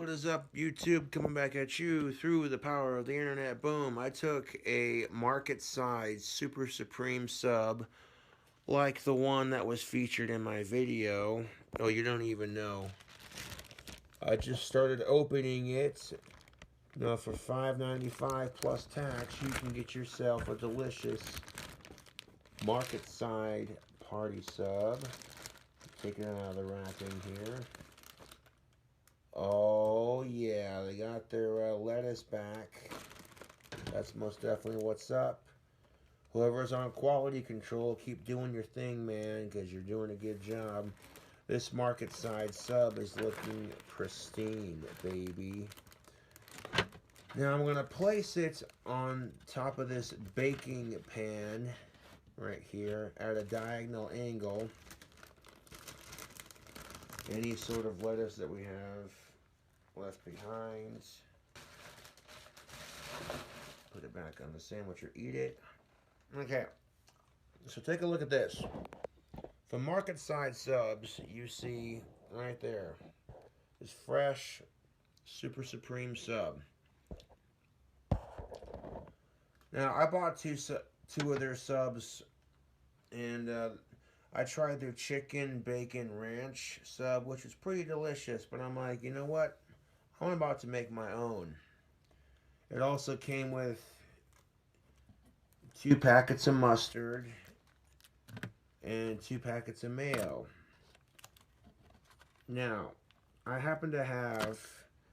What is up, YouTube? Coming back at you through the power of the internet. Boom. I took a market size Super Supreme sub like the one that was featured in my video. Oh, you don't even know. I just started opening it. Now, for $5.95 plus tax, you can get yourself a delicious market side party sub. Taking it out of the wrapping here. Oh, yeah, they got their lettuce back. That's most definitely what's up. Whoever's on quality control, keep doing your thing, man, because you're doing a good job. This market side sub is looking pristine, baby. Now, I'm going to place it on top of this baking pan right here at a diagonal angle. Any sort of lettuce that we have left behind, put it back on the sandwich or eat it. Okay, so take a look at this. For market side subs, you see right there this fresh Super Supreme sub. Now, I bought two of their subs, and I tried their chicken bacon ranch sub, which was pretty delicious, but I'm like, you know what? I'm about to make my own. It also came with 2 packets of mustard and 2 packets of mayo. Now, I happen to have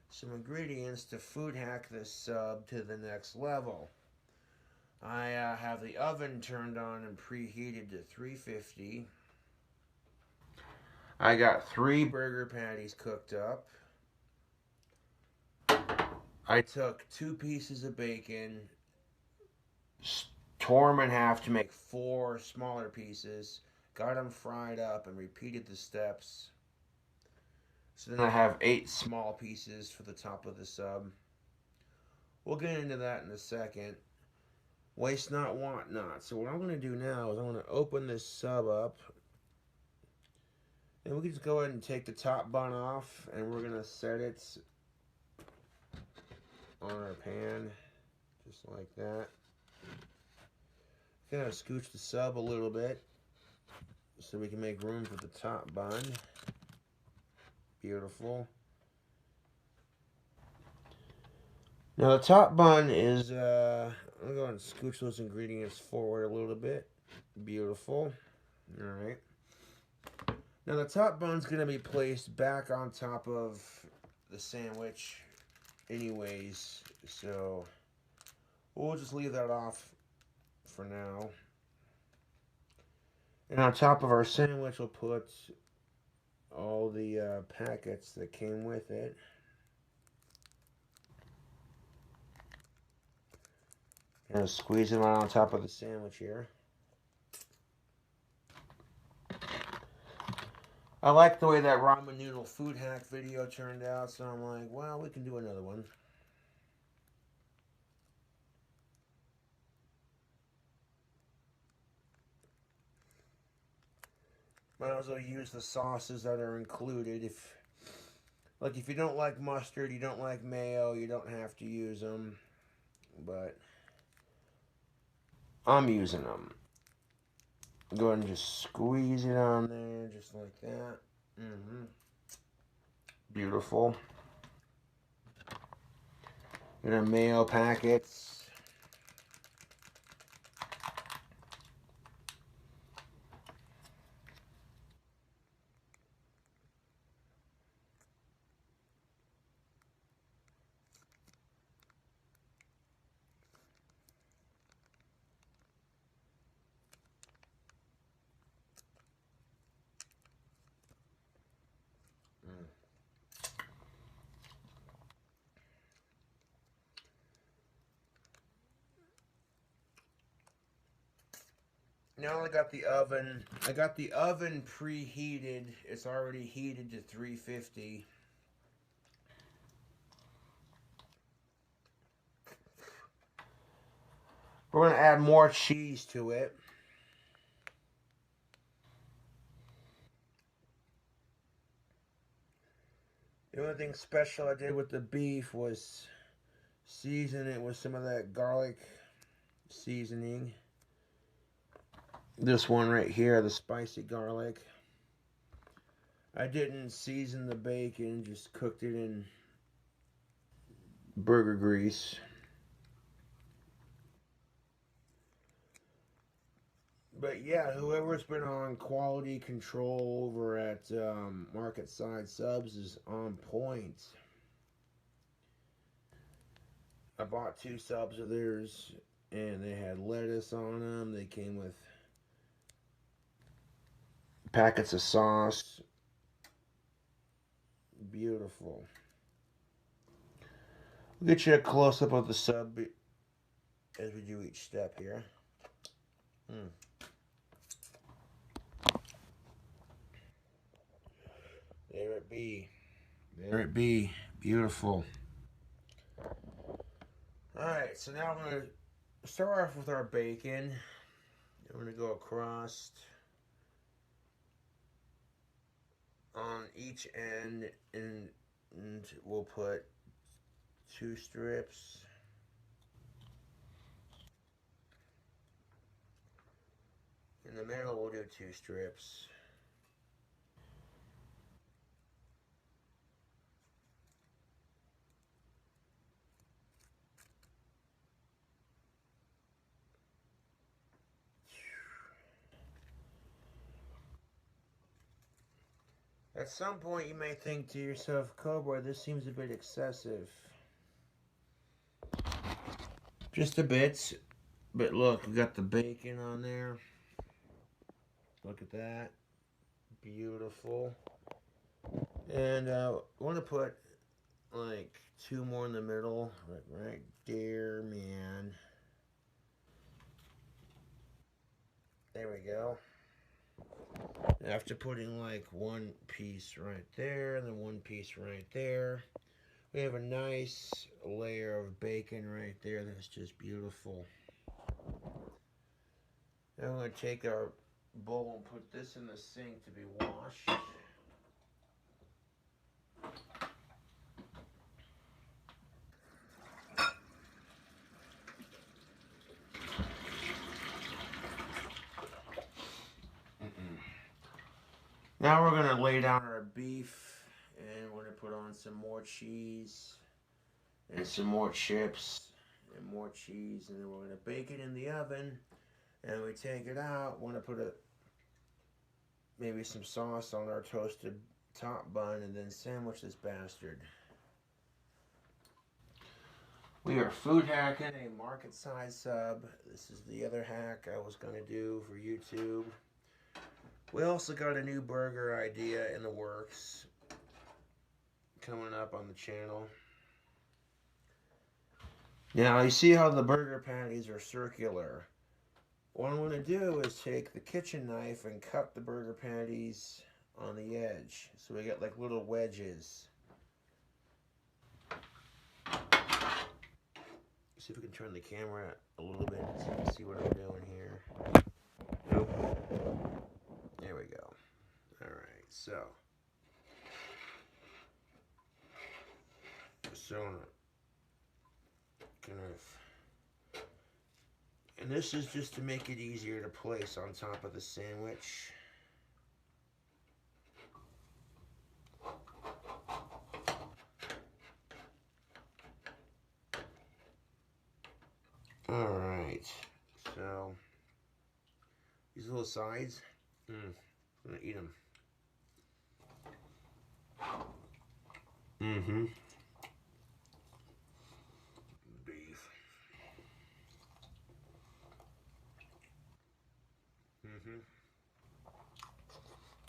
some ingredients to food hack this sub to the next level. I have the oven turned on and preheated to 350. I got 3 burger patties cooked up. I took 2 pieces of bacon, tore them in half to make 4 smaller pieces, got them fried up, and repeated the steps. So then I have 8 small pieces for the top of the sub. We'll get into that in a second. Waste not, want not. So what I'm going to do now is I'm going to open this sub up. And we can just go ahead and take the top bun off, and we're going to set it on our pan, just like that. Kind of scooch the sub a little bit so we can make room for the top bun. Beautiful. Now the top bun is, I'm going to go ahead and scooch those ingredients forward a little bit. Beautiful. Alright. Now the top bun's going to be placed back on top of the sandwich anyways, so we'll just leave that off for now. And on top of our sandwich, we'll put all the packets that came with it. Gonna squeeze them out on top of the sandwich here. I like the way that ramen noodle food hack video turned out, so I'm like, well, we can do another one. Might as well use the sauces that are included. If you don't like mustard, you don't like mayo, you don't have to use them. But I'm using them. Go ahead and just squeeze it on there, just like that. Beautiful. And our mayo packets. Now I got the oven. Preheated. It's already heated to 350. We're going to add more cheese to it. And The only thing special I did with the beef was season it with some of that garlic seasoning. This one right here, the spicy garlic. I didn't season the bacon, just cooked it in burger grease. But yeah, whoever's been on quality control over at Market Side Subs is on point. I bought 2 subs of theirs, and they had lettuce on them. They came with packets of sauce. Beautiful. We'll get you a close-up of the sub as we do each step here. There it be. There it be. Beautiful. Alright, so now I'm going to start off with our bacon. I'm going to go across on each end, and we'll put 2 strips. In the middle, we'll do 2 strips. At some point, you may think to yourself, Cobra, this seems a bit excessive. Just a bit. But look, we got the bacon on there. Look at that. Beautiful. And I want to put like 2 more in the middle. Right there, man. There we go. After putting like 1 piece right there and then 1 piece right there, we have a nice layer of bacon right there. That's just beautiful. Now I'm going to take our bowl and put this in the sink to be washed. Now we're going to lay down our beef, and we're going to put on some more cheese and some more chips and more cheese, and then we're going to bake it in the oven. And we take it out. We're going to put maybe some sauce on our toasted top bun, and then sandwich this bastard. We are food hacking a market size sub. This is the other hack I was going to do for YouTube. We also got a new burger idea in the works coming up on the channel. Now, you see how the burger patties are circular. What I'm going to do is take the kitchen knife and cut the burger patties on the edge. So we get like little wedges. See if we can turn the camera a little bit so you can see what I'm doing here. Nope. There we go. Alright, so kind of, and this is just to make it easier to place on top of the sandwich. Alright, so these little sides, I'm gonna eat them. Beef.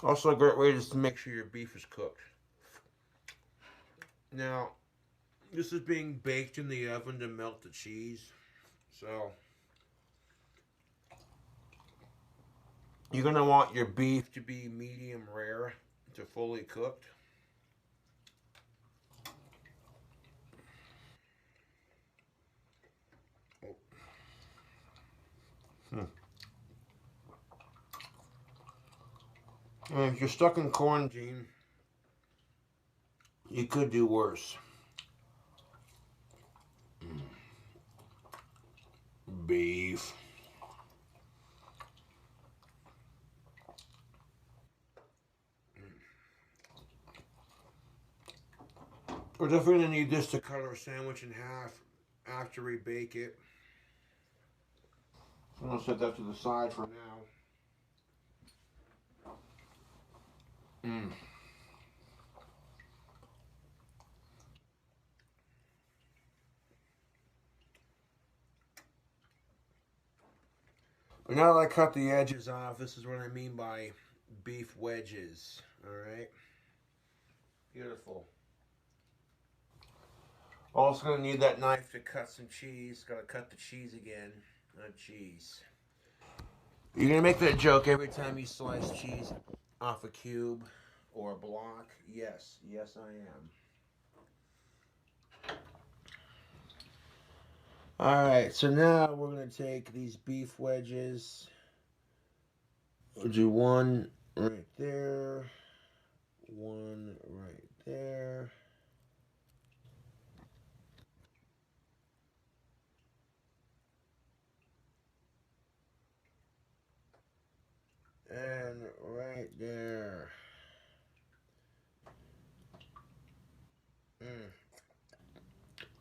Also a great way just to make sure your beef is cooked. Now, this is being baked in the oven to melt the cheese. So, you're going to want your beef to be medium rare to fully cooked. And if you're stuck in quarantine, You could do worse. Beef. We're definitely going to need this to cut our sandwich in half after we bake it. I'm going to set that to the side for now. But now that I cut the edges off, this is what I mean by beef wedges. Alright? Beautiful. Also going to need that knife to cut some cheese. Got to cut the cheese again. Not cheese. You're going to make that joke every time you slice cheese off a cube or a block. Yes. Yes, I am. Alright, so now we're going to take these beef wedges. We'll do one right there. One right there. And right there.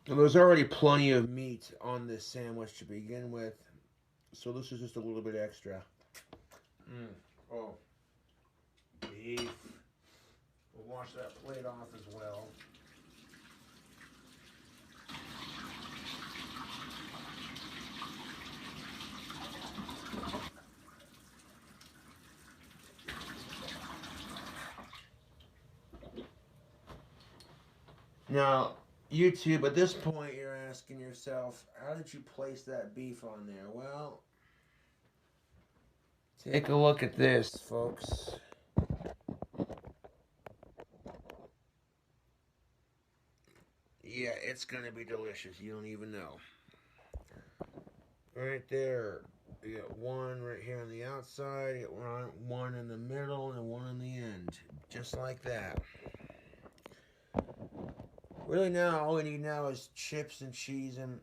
Now, there's already plenty of meat on this sandwich to begin with, so this is just a little bit extra. Oh, beef. We'll wash that plate off as well. Now, YouTube, at this point, you're asking yourself, how did you place that beef on there? Well, take a look at this, folks. Yeah, it's going to be delicious. You don't even know. Right there. You got one right here on the outside, you got one in the middle, and one on the end. Just like that. Really now, all we need now is chips and cheese and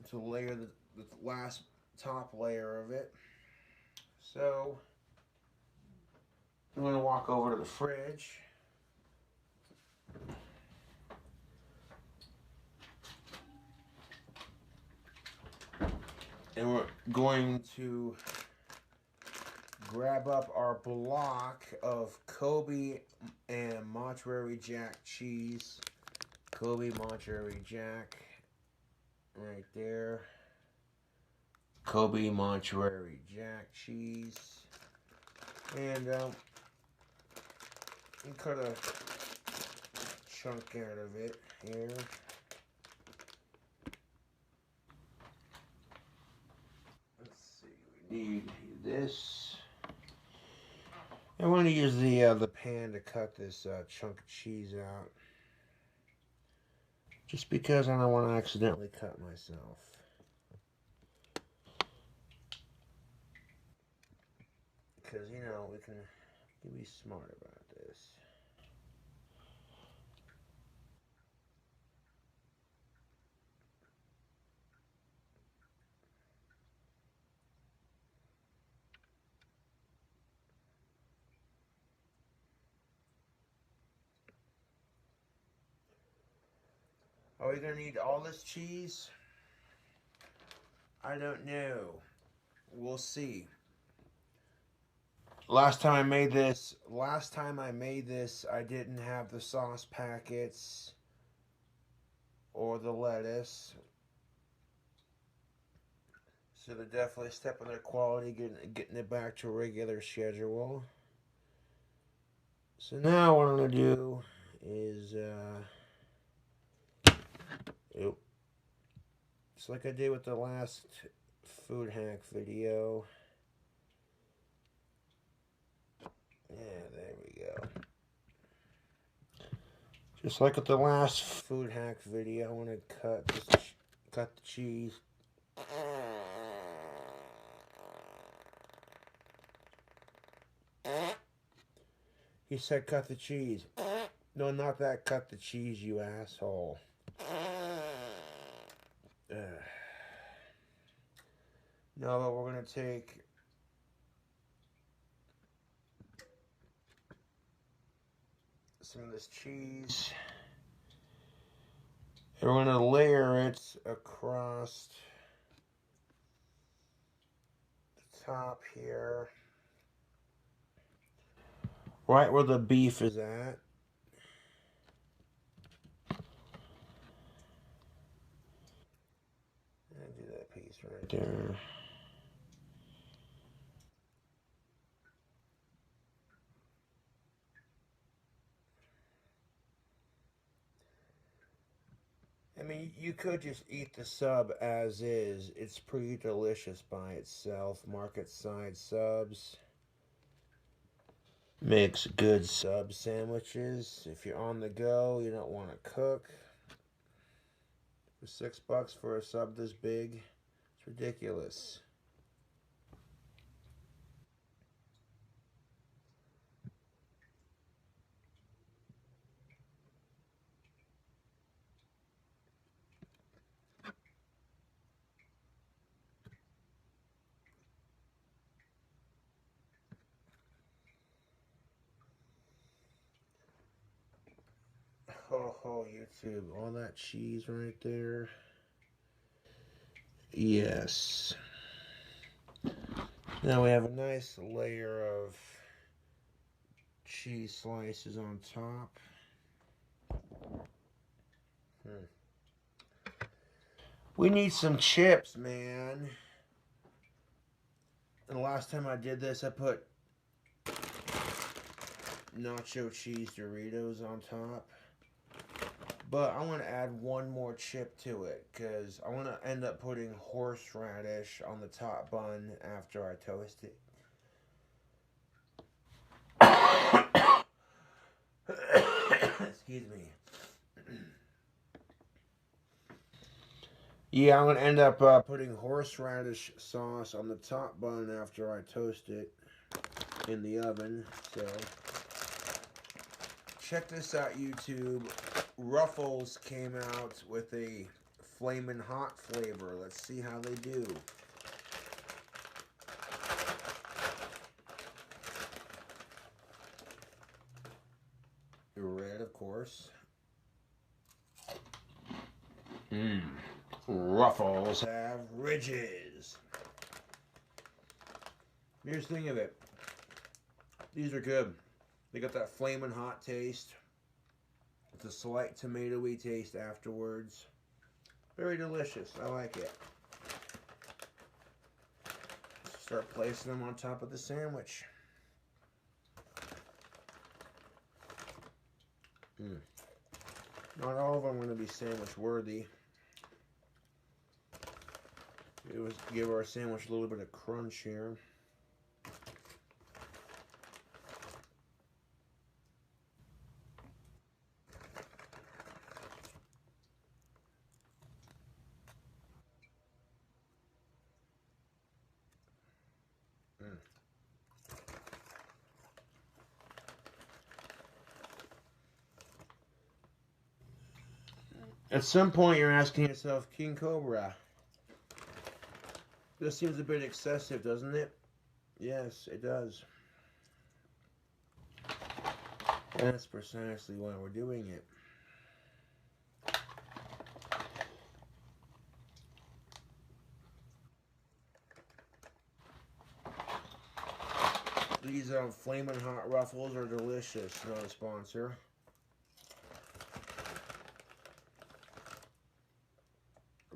to layer the last top layer of it. So, I'm going to walk over to the fridge. And we're going to grab up our block of Kobe and Monterey Jack cheese. Kobe Monterey Jack. Right there. Kobe Monterey Jack cheese. And cut a chunk out of it here. Need this. I want to use the pan to cut this chunk of cheese out, just because I don't want to accidentally cut myself. Because you know we can be smart about this. Are we gonna need all this cheese? I don't know. We'll see. Last time I made this, I didn't have the sauce packets or the lettuce. So they're definitely stepping their quality, getting it back to a regular schedule. So now what I'm gonna do is just like I did with the last food hack video. Yeah, there we go. Just like with the last food hack video, I want to cut the cheese. He said cut the cheese. No, not that. Cut the cheese, you asshole. Ugh. No, but we're going to take some of this cheese. And we're going to layer it across the top here. Right where the beef is at. And do that piece right there. I mean, you could just eat the sub as is. It's pretty delicious by itself. Market side subs makes good sub sandwiches. If you're on the go, you don't want to cook. For $6 for a sub this big, it's ridiculous. Oh, YouTube, all that cheese right there. Yes. Now we have a nice layer of cheese slices on top. We need some chips, man. And the last time I did this, I put nacho cheese Doritos on top. But I want to add one more chip to it because I want to end up putting horseradish on the top bun after I toast it. Excuse me. Yeah, I'm going to end up putting horseradish sauce on the top bun after I toast it in the oven. So, check this out, YouTube. Ruffles came out with a flamin' hot flavor. Let's see how they do. Red, of course. Ruffles have ridges. Here's the thing of it. These are good. They got that flaming hot taste. It's a slight tomatoey taste afterwards. Very delicious. I like it. Start placing them on top of the sandwich. Not all of them are going to be sandwich worthy. It was give our sandwich a little bit of crunch here. At some point, you're asking yourself, King Cobra, this seems a bit excessive, doesn't it? Yes, it does. And that's precisely why we're doing it. These flaming hot Ruffles are delicious. Not a sponsor.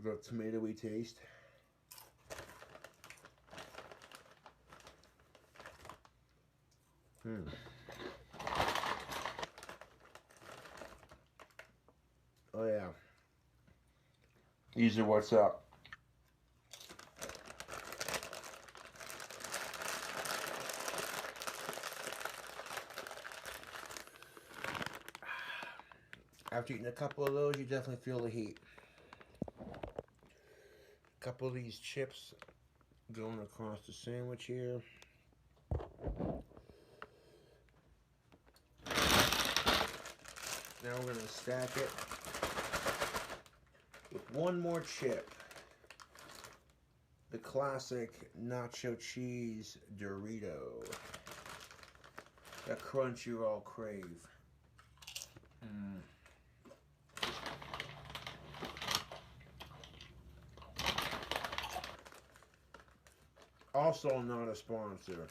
The tomatoey taste. Oh yeah. These are what's up. After eating a couple of those, you definitely feel the heat. A couple of these chips going across the sandwich here. Now we're going to stack it with one more chip. The classic nacho cheese Dorito. That crunch you all crave. Also not a sponsor.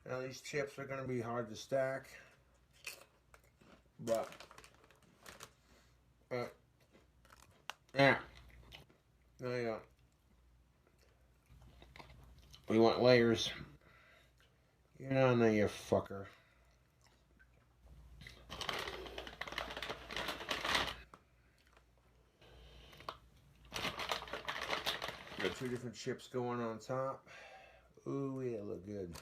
Now these chips are going to be hard to stack, but yeah, there you go. We want layers. You're down there, you fucker. Got two different chips going on top. Ooh, yeah, look good.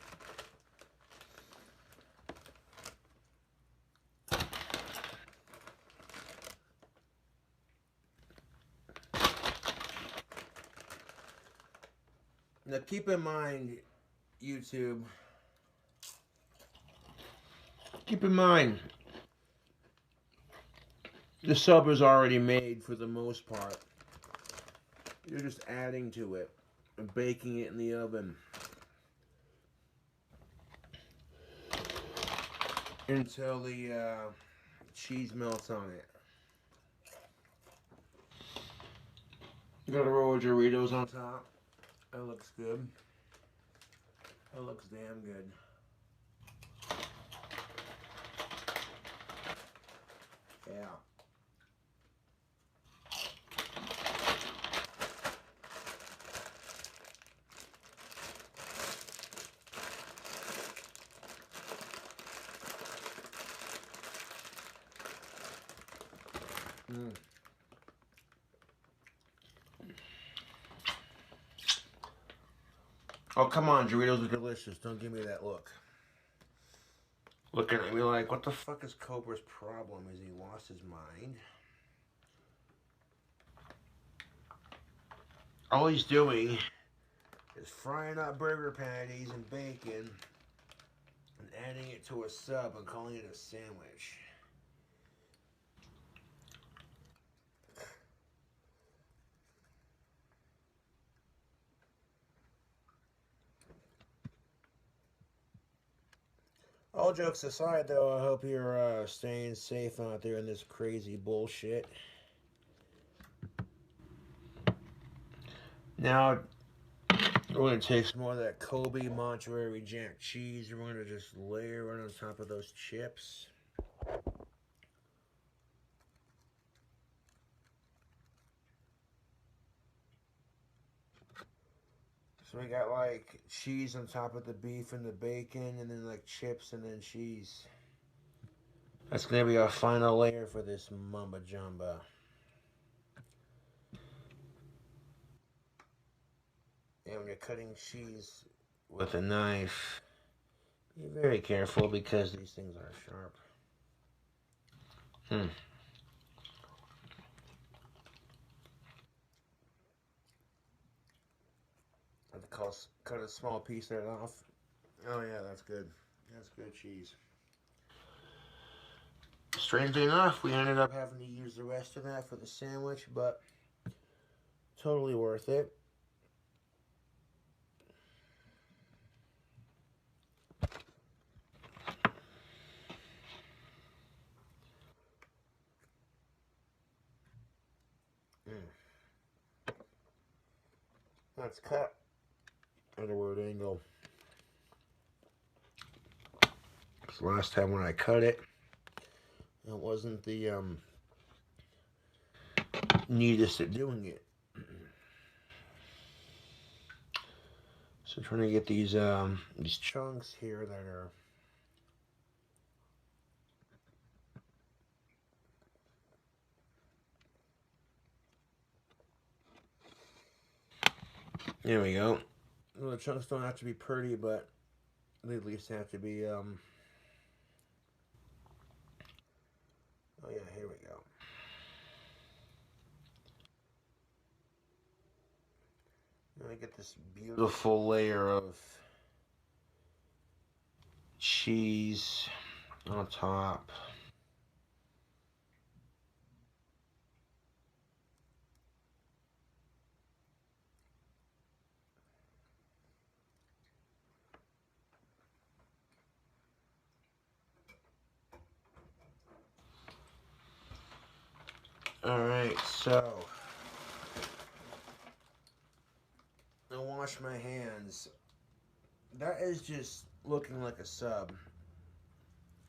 Now keep in mind, YouTube, keep in mind, the sub is already made for the most part. You're just adding to it and baking it in the oven until the cheese melts on it. You got a roll of Doritos on top. That looks good. That looks damn good. Yeah. Oh, come on, Doritos are delicious. Don't give me that look. Looking at me like, what the fuck is Cobra's problem? Has he lost his mind? All he's doing is frying up burger patties and bacon and adding it to a sub and calling it a sandwich. All jokes aside, though, I hope you're staying safe out there in this crazy bullshit. Now, we're going to take some more of that Kobe Monterey Jack cheese. We're going to just layer it on top of those chips. So we got like cheese on top of the beef and the bacon, and then like chips and then cheese. That's going to be our final layer for this mumba jumba. And when you're cutting cheese with a knife, be very careful because these things are sharp. I have to cut a small piece of it off. Oh yeah, that's good. That's good cheese. Strangely enough, we ended up having to use the rest of that for the sandwich, but totally worth it. That's cut at a weird angle. Because last time when I cut it, it wasn't the neatest at doing it. So trying to get these chunks here that are there we go. Well, the chunks don't have to be pretty, but they at least have to be oh yeah, here we go. me get this beautiful layer of cheese on top. Alright, so I wash my hands. That is just looking like a sub.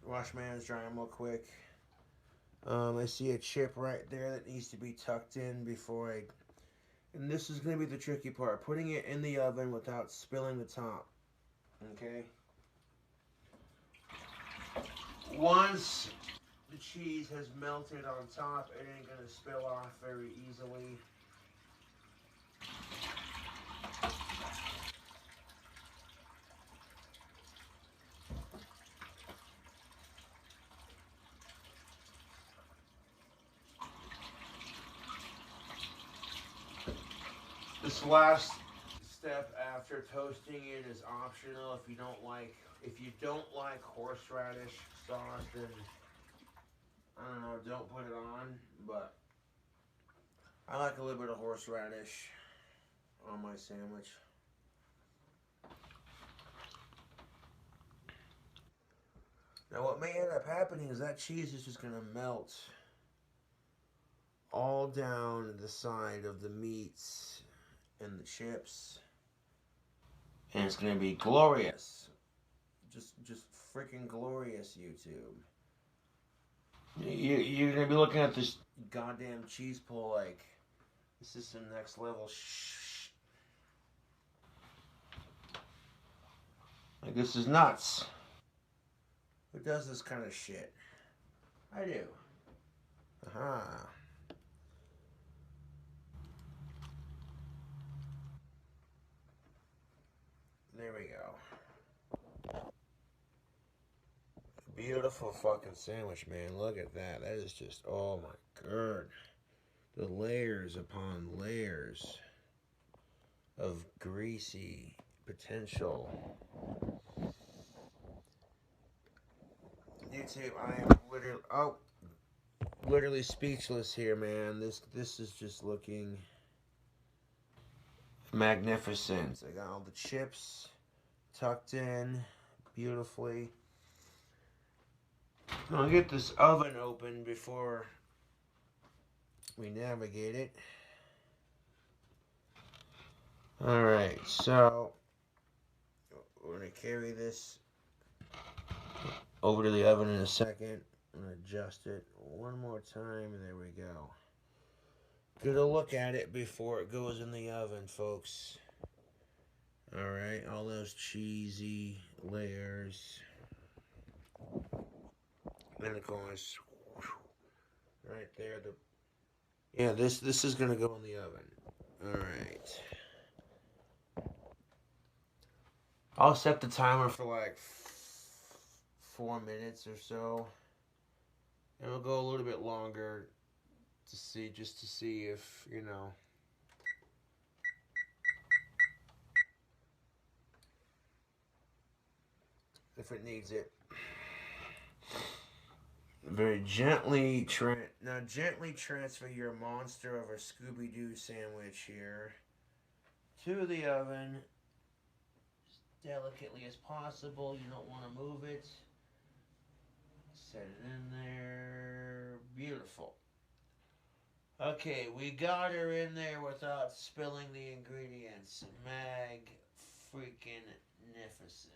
Wash my hands, dry them real quick. I see a chip right there that needs to be tucked in before I... And this is going to be the tricky part. Putting it in the oven without spilling the top. Okay? Once the cheese has melted on top, it ain't going to spill off very easily. This last step after toasting it is optional. If you don't like horseradish sauce, then I don't know, don't put it on. But I like a little bit of horseradish on my sandwich. Now what may end up happening is that cheese is just gonna melt all down the side of the meats and the chips, and it's gonna be glorious, just freaking glorious, YouTube. You're gonna be looking at this goddamn cheese pull like this is some next level like this is nuts. Who does this kind of shit? I do. Aha. There we go. Beautiful fucking sandwich, man. Look at that. That is just, oh my god. The layers upon layers of greasy potential. YouTube, I am literally speechless here, man. This is just looking magnificent. I got all the chips tucked in beautifully. I'll get this oven open before we navigate it. Alright, so we're going to carry this over to the oven in a second. I'm going to adjust it one more time, and there we go. Get a look at it before it goes in the oven, folks. Alright, all those cheesy layers. And of course, right there, this is gonna go in the oven. Alright. I'll set the timer for like 4 minutes or so. And it'll go a little bit longer just to see if, you know, if it needs it. Very gently gently transfer your monster of a Scooby-Doo sandwich here to the oven as delicately as possible. You don't want to move it. Set it in there. Beautiful. Okay, we got her in there without spilling the ingredients. Mag-freaking-nificent.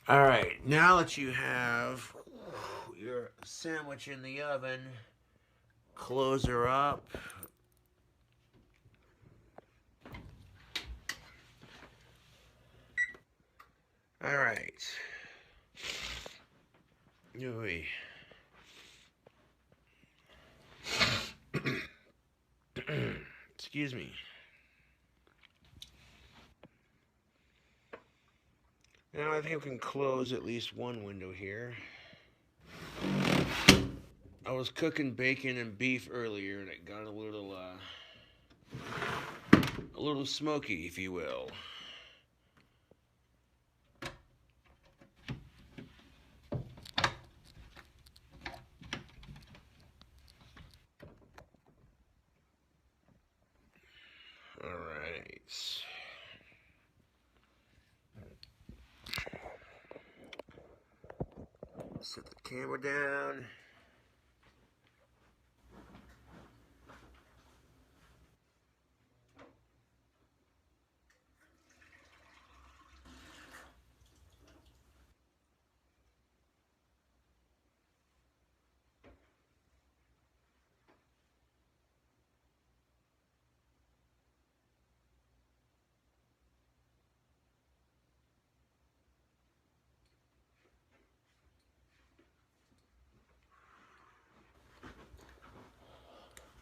Alright, now that you have your sandwich in the oven, close her up. Alright. Excuse me. Now I think we can close at least one window here. I was cooking bacon and beef earlier, and it got a little smoky, if you will. All right. Set the camera down.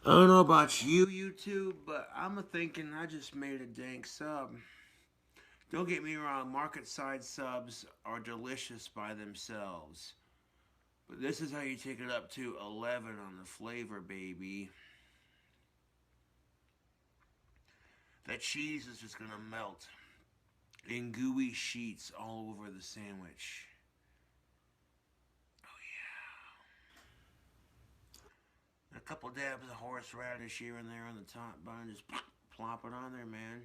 I don't know about you, YouTube, but I'm thinking I just made a dank sub. Don't get me wrong, market side subs are delicious by themselves. But this is how you take it up to 11 on the flavor, baby. That cheese is just gonna melt in gooey sheets all over the sandwich. Oh yeah. A couple dabs of horseradish here and there on the top bun, just plop it on there, man.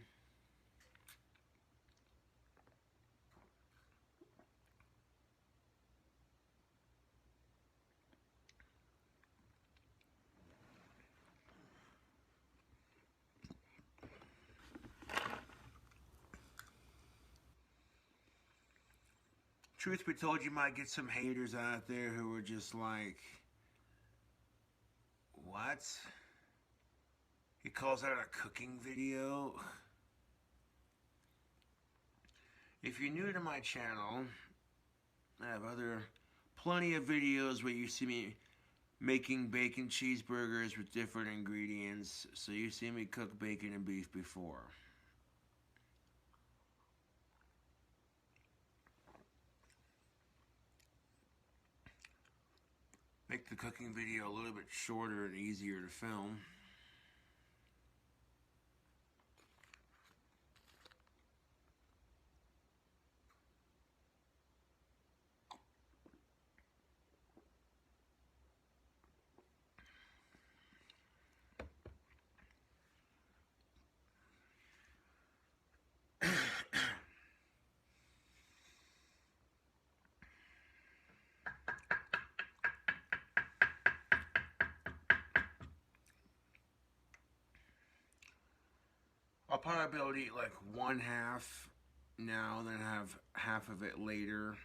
Truth be told, you might get some haters out there who are just like, what? He calls that a cooking video? If you're new to my channel, I have plenty of videos where you see me making bacon cheeseburgers with different ingredients. So you see me cook bacon and beef before. Make the cooking video a little bit shorter and easier to film. I'll probably be able to eat like one half now, then have half of it later,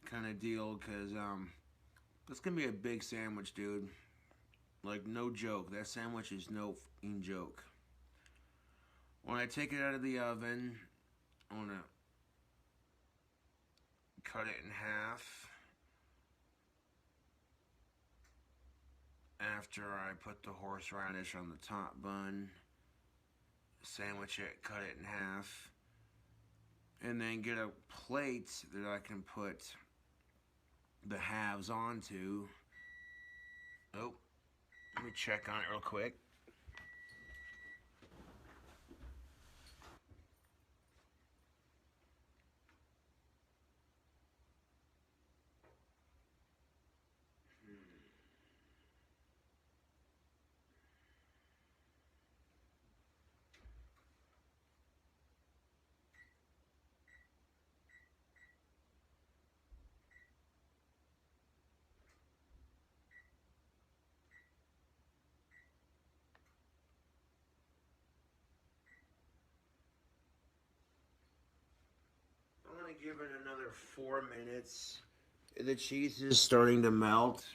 kind of deal. Cause it's gonna be a big sandwich, dude. Like no joke, that sandwich is no fucking joke. When I take it out of the oven, I wanna cut it in half. After I put the horseradish on the top bun, sandwich it, cut it in half, and then get a plate that I can put the halves onto. Oh, let me check on it real quick. I'm gonna give it another 4 minutes. The cheese is starting to melt,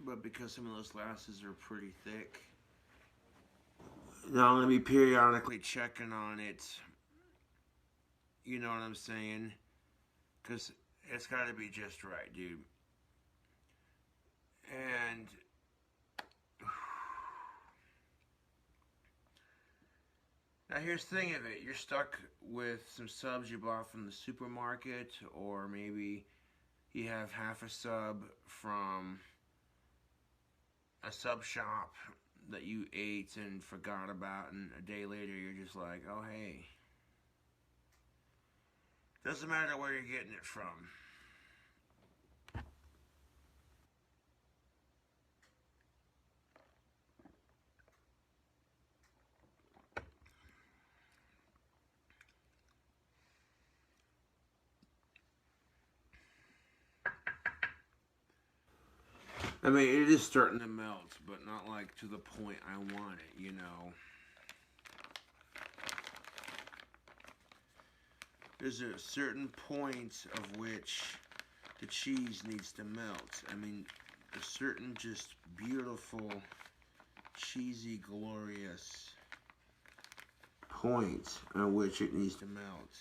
but because some of those glasses are pretty thick, now I'm gonna be periodically checking on it. You know what I'm saying? Because it's got to be just right, dude. And now here's the thing of it. You're stuck with some subs you bought from the supermarket, or maybe you have half a sub from a sub shop that you ate and forgot about, and a day later you're just like, oh hey. Doesn't matter where you're getting it from. I mean, it is starting to melt, but not like to the point I want it, you know. There's a certain point of which the cheese needs to melt. I mean, a certain just beautiful, cheesy, glorious point at which it needs to melt.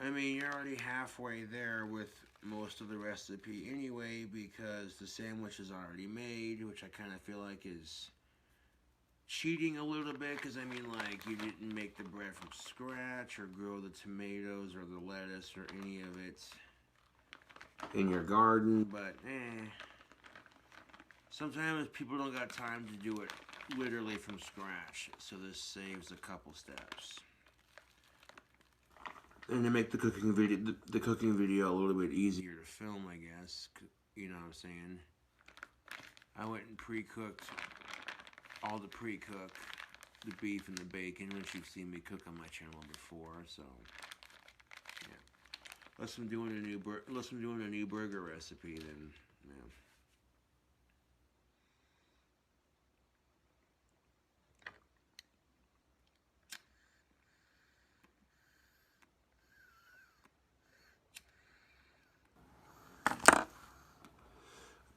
I mean, you're already halfway there with most of the recipe anyway, because the sandwich is already made, which I kind of feel like is cheating a little bit, because I mean, like, you didn't make the bread from scratch or grow the tomatoes or the lettuce or any of it in your garden, but sometimes people don't got time to do it literally from scratch, so this saves a couple steps. And to make the cooking video a little bit easier to film, I guess, you know what I'm saying. I went and pre-cooked all the the beef and the bacon, which you've seen me cook on my channel before. So yeah, unless I'm doing a new burger recipe, then yeah.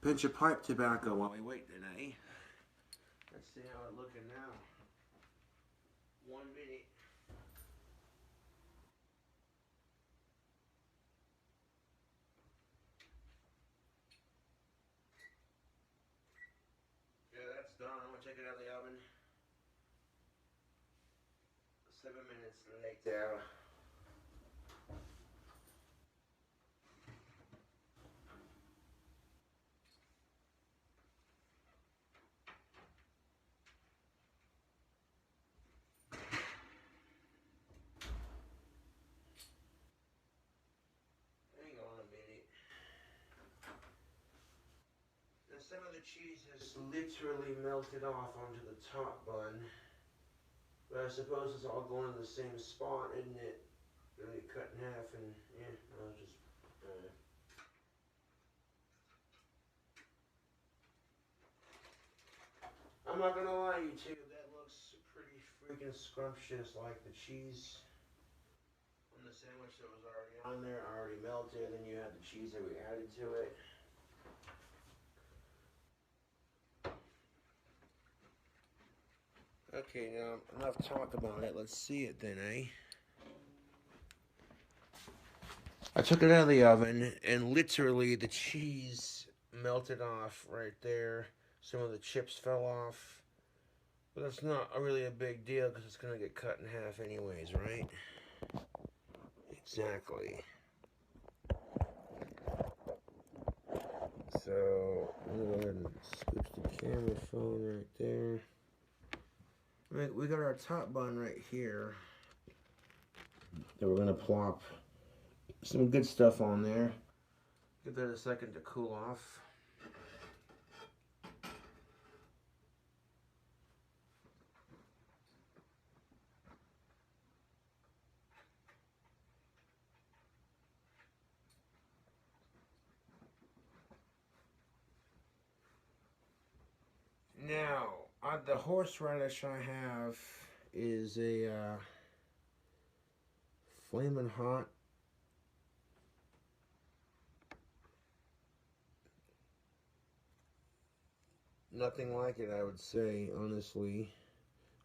Pinch of pipe tobacco while we wait today. Let's see how it's looking now. 1 minute. Yeah, that's done. I'm gonna take it out of the oven. 7 minutes later. Some of the cheese has literally melted off onto the top bun. But I suppose it's all going to the same spot, isn't it? Really cut in half, and yeah, I was just... I'm not gonna lie to you two, that looks pretty freaking scrumptious, like the cheese on the sandwich that was already on there, already melted, and you had the cheese that we added to it. Okay, now enough talk about it. Let's see it then, eh? I took it out of the oven, and literally the cheese melted off right there. Some of the chips fell off. But that's not really a big deal, because it's going to get cut in half anyways, right? Exactly. So, I'm going to go ahead and switch the camera phone right there. We got our top bun right here that we're going to plop some good stuff on there. Give that a second to cool off. Now, the horseradish I have is a flaming hot. Nothing like it, I would say, honestly.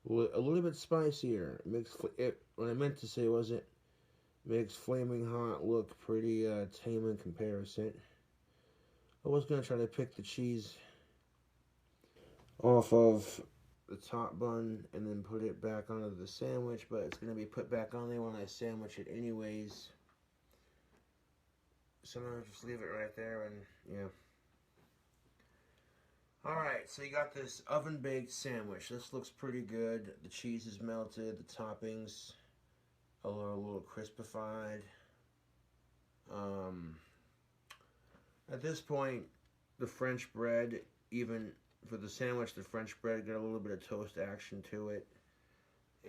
A little bit spicier. It makes what I meant to say was it makes flaming hot look pretty tame in comparison. I was gonna try to pick the cheese off of the top bun and then put it back onto the sandwich, but it's going to be put back on there when I sandwich it anyways. So I'm going to just leave it right there and yeah. Alright, so you got this oven baked sandwich. This looks pretty good. The cheese is melted, the toppings are a little crispified. At this point, the French bread, even for the sandwich, the French bread got a little bit of toast action to it.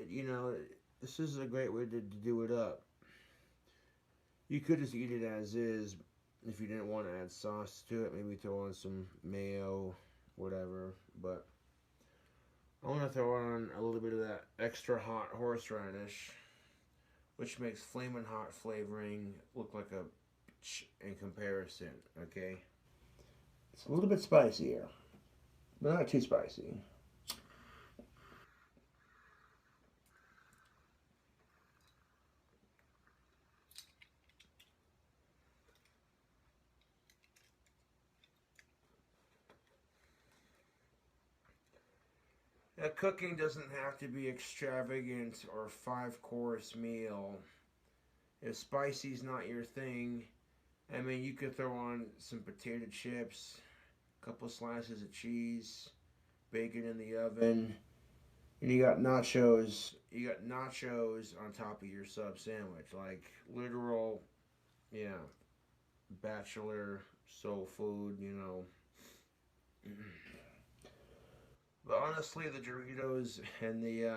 You know, this is a great way to do it up. You could just eat it as is if you didn't want to add sauce to it. Maybe throw on some mayo, whatever. But I want to throw on a little bit of that extra hot horseradish, which makes flaming hot flavoring look like a in comparison, okay? It's a little bit spicier, but not too spicy. Now, cooking doesn't have to be extravagant or five-course meal. If spicy's not your thing, I mean, you could throw on some potato chips, a couple slices of cheese, bacon in the oven, and you got nachos. You got nachos on top of your sub sandwich, like literal, yeah, bachelor soul food, you know. But honestly, the Doritos and the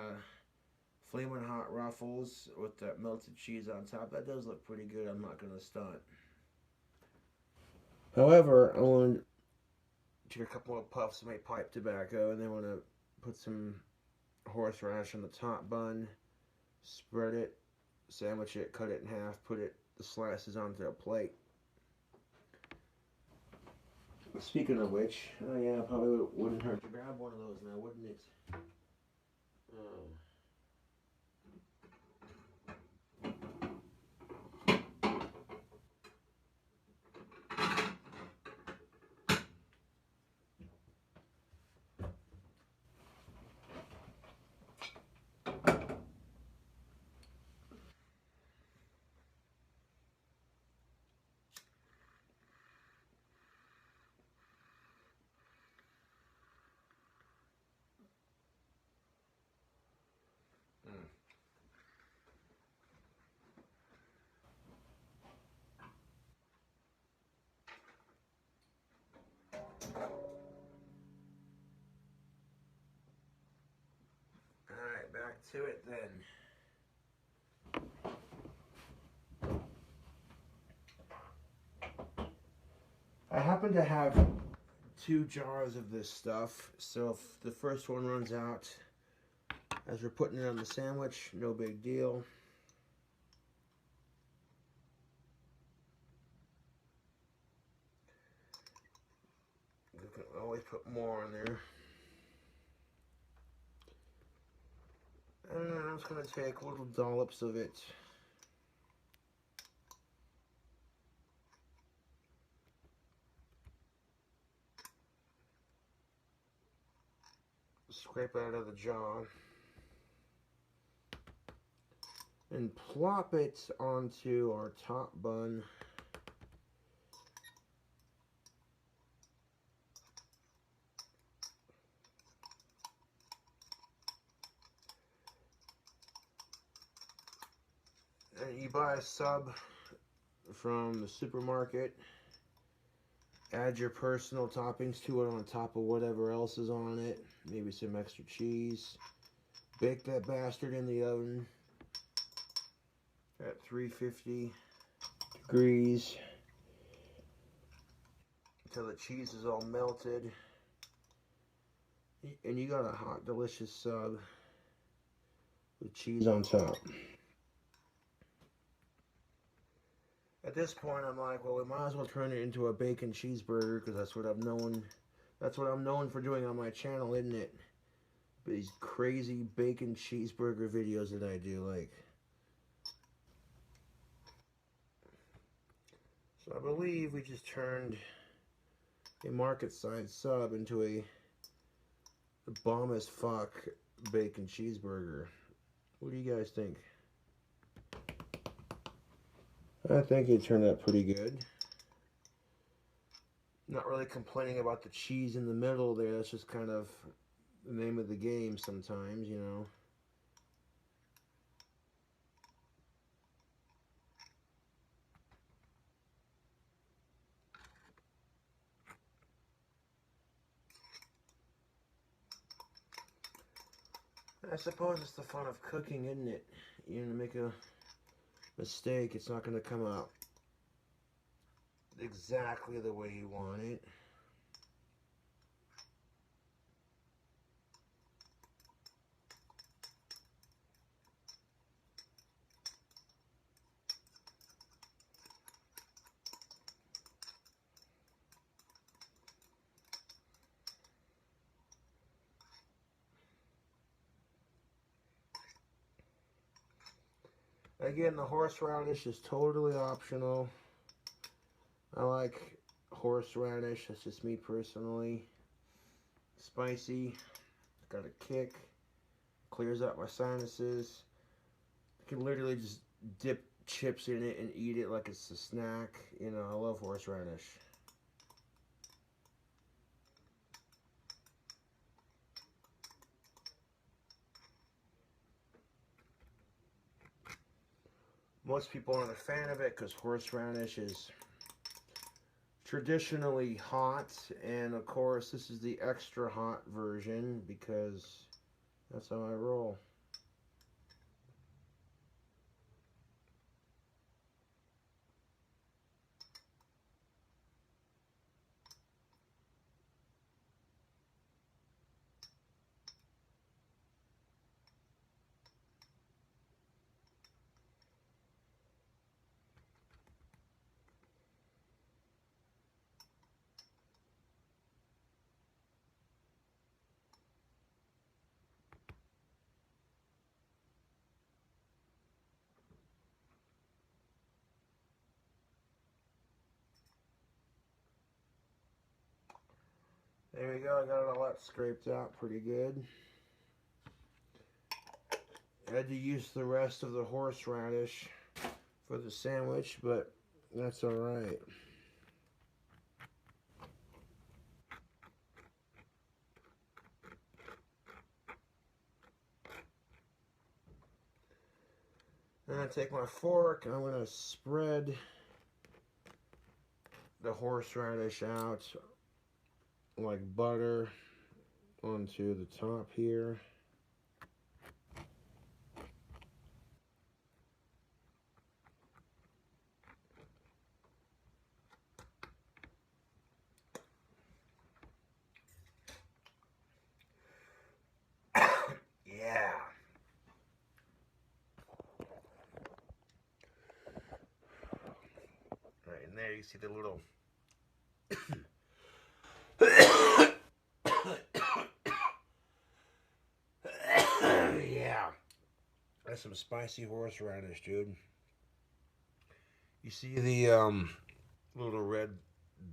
Flamin' Hot Ruffles with that melted cheese on top, that does look pretty good. I'm not gonna stunt. However, I want to take a couple of puffs of my pipe tobacco, and then I want to put some horseradish on the top bun, spread it, sandwich it, cut it in half, put the slices onto a plate. Speaking of which, oh yeah, probably wouldn't hurt to grab one of those now, wouldn't it? Oh. Alright, back to it then. I happen to have 2 jars of this stuff, so if the first one runs out as we're putting it on the sandwich, no big deal. You can always put more on there. And I'm just going to take little dollops of it. Scrape it out of the jar. And plop it onto our top bun. And you buy a sub from the supermarket. Add your personal toppings to it on top of whatever else is on it. Maybe some extra cheese. Bake that bastard in the oven at 350 degrees until the cheese is all melted. And you got a hot, delicious sub with cheese on top. At this point, I'm like, well, we might as well turn it into a bacon cheeseburger because that's what I'm known for doing on my channel, isn't it? These crazy bacon cheeseburger videos that I do, like. So I believe we just turned a market size sub into a The bomb as fuck bacon cheeseburger. What do you guys think? I think it turned out pretty good. Not really complaining about the cheese in the middle there. That's just kind of the name of the game sometimes, you know. I suppose it's the fun of cooking, isn't it? You know, to make a mistake, it's not going to come out exactly the way you want it. Again, the horseradish is totally optional. I like horseradish, that's just me personally. Spicy, got a kick, clears out my sinuses. I can literally just dip chips in it and eat it like it's a snack. You know, I love horseradish. Most people aren't a fan of it because horseradish is traditionally hot, and of course this is the extra hot version because that's how I roll. There we go, I got it all that scraped out pretty good. I had to use the rest of the horseradish for the sandwich, but that's alright. I'm going to take my fork and I'm going to spread the horseradish out like butter onto the top here. Yeah. Right in there you see the little yeah. That's some spicy horseradish, dude. You see the little red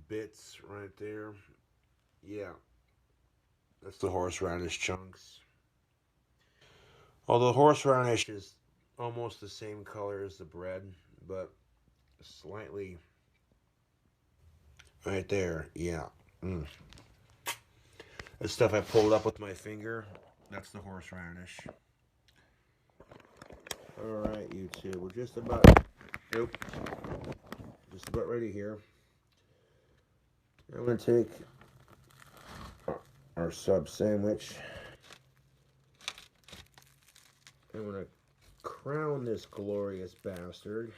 bits right there? Yeah. That's the horseradish chunks. Although horseradish is almost the same color as the bread, but slightly right there. Yeah. Mm. The stuff I pulled up with my finger, that's the horseradish. Alright, YouTube, we're just about ready here. I'm going to take our sub sandwich. I'm going to crown this glorious bastard.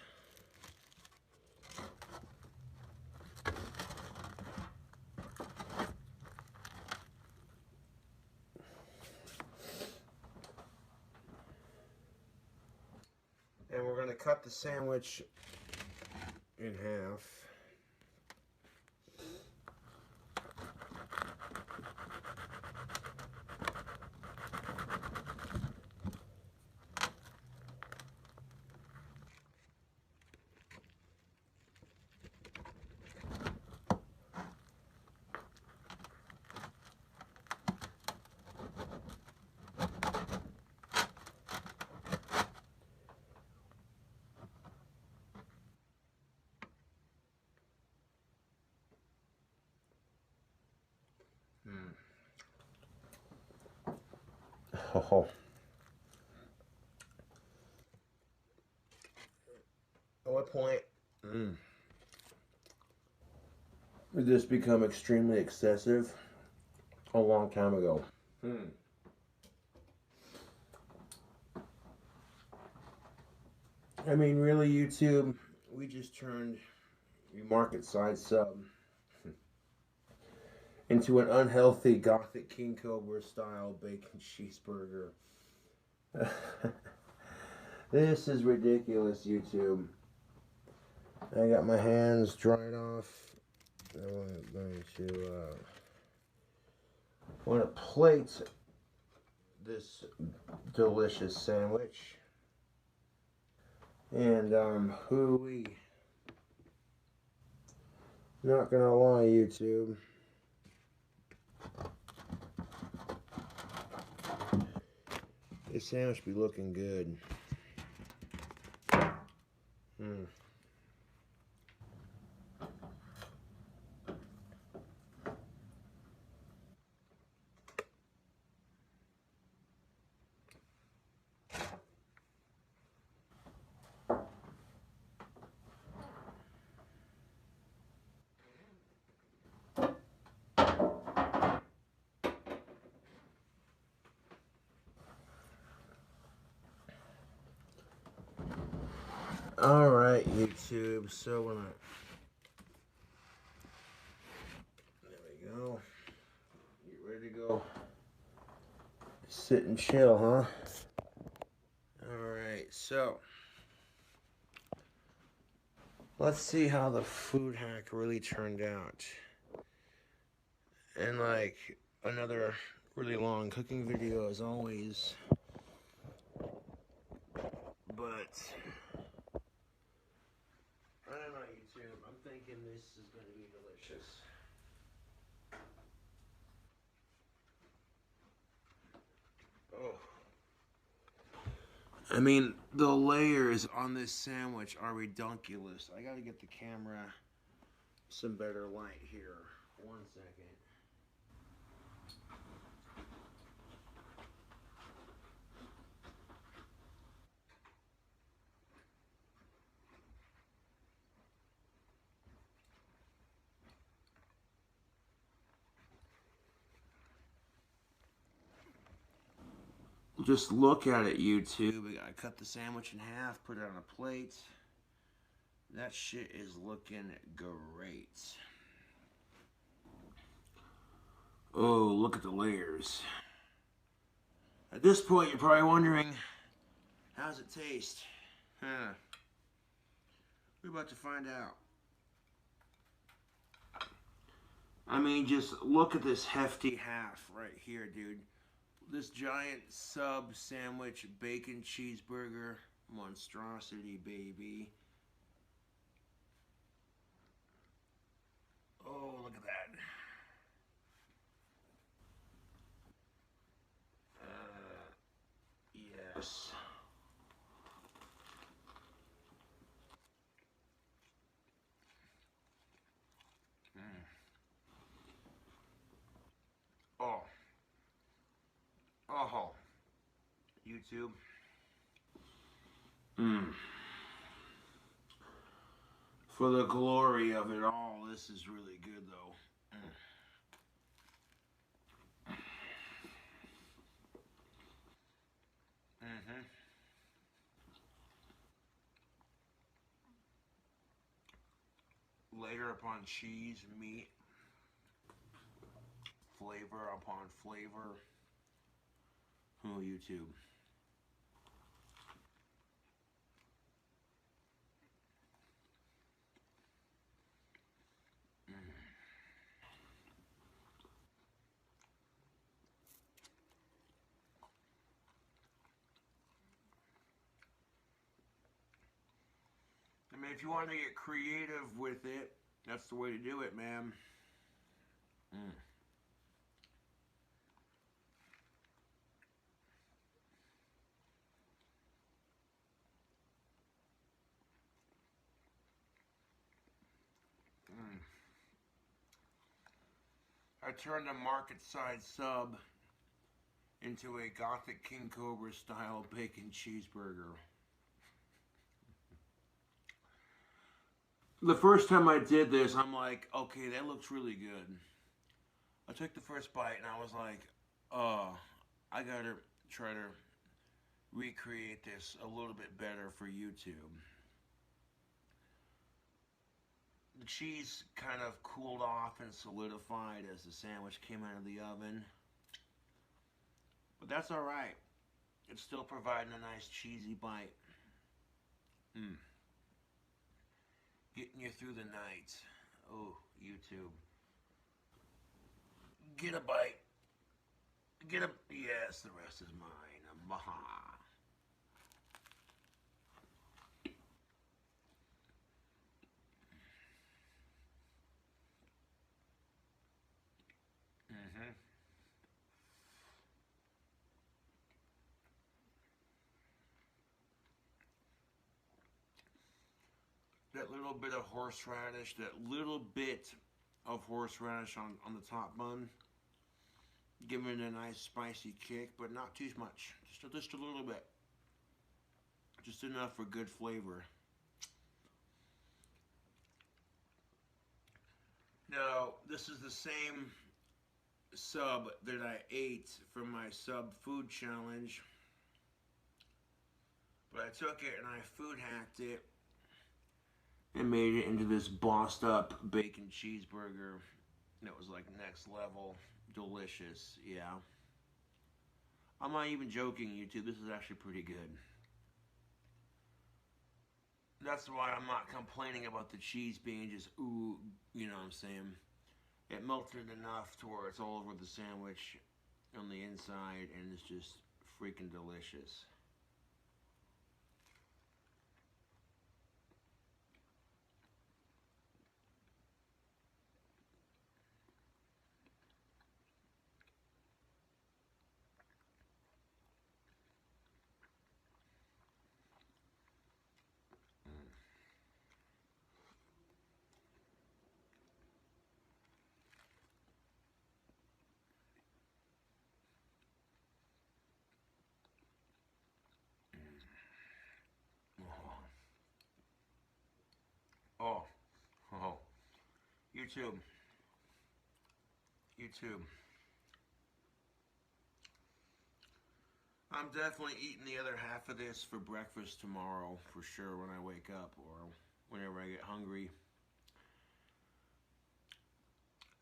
And we're going to cut the sandwich in half. Oh. At what point did this become extremely excessive? A long time ago. I mean, really, YouTube, we just turned your market size sub into an unhealthy gothic King Cobra style bacon cheeseburger. This is ridiculous, YouTube. I got my hands dried off. I'm going to want to plate this delicious sandwich. And hooey. Not gonna lie, YouTube. This sandwich be looking good. Alright, YouTube, so when there we go. You ready to go? Sit and chill, huh? Alright, so let's see how the food hack really turned out. And like another really long cooking video as always. But I don't know, YouTube. I'm thinking this is going to be delicious. Oh. I mean, the layers on this sandwich are redunculous. I got to get the camera some better light here. 1 second. Just look at it, YouTube. I gotta cut the sandwich in half, put it on a plate. That shit is looking great. Oh, look at the layers. At this point, you're probably wondering, how's it taste? Huh. We're about to find out. I mean, just look at this hefty half right here, dude. This giant sub sandwich bacon cheeseburger monstrosity, baby. Oh, look at that. Yes. Oh. Oh. YouTube. For the glory of it all, this is really good, though. Layer upon cheese, meat, flavor upon flavor. Oh, YouTube. I mean, if you want to get creative with it, that's the way to do it, man. I turned a market size sub into a Gothic King Cobra style bacon cheeseburger. The first time I did this, I'm like, okay, that looks really good. I took the first bite and I was like, oh, I gotta try to recreate this a little bit better for YouTube. The cheese kind of cooled off and solidified as the sandwich came out of the oven. But that's alright. It's still providing a nice cheesy bite. Getting you through the night. Oh, YouTube. Get a bite. Yes, the rest is mine. Baha. That little bit of horseradish, that little bit of horseradish on the top bun, giving it a nice spicy kick, but not too much. Just a little bit. Just enough for good flavor. Now, this is the same sub that I ate from my sub food challenge, but I took it and I food hacked it and made it into this bossed up bacon cheeseburger that was like next level delicious. Yeah, I'm not even joking, YouTube. This is actually pretty good. That's why I'm not complaining about the cheese being just ooh, you know what I'm saying. It melted enough to where it's all over the sandwich on the inside and it's just freaking delicious. Oh, oh, YouTube. I'm definitely eating the other half of this for breakfast tomorrow, for sure, when I wake up or whenever I get hungry.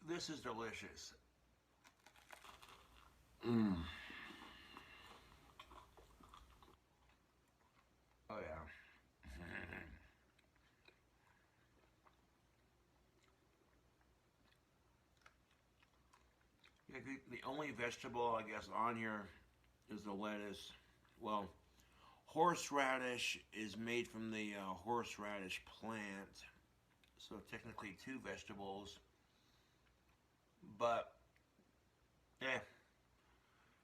This is delicious. Oh, yeah. Yeah, the only vegetable, I guess, on here is the lettuce. Well, horseradish is made from the horseradish plant, so technically two vegetables. But, yeah,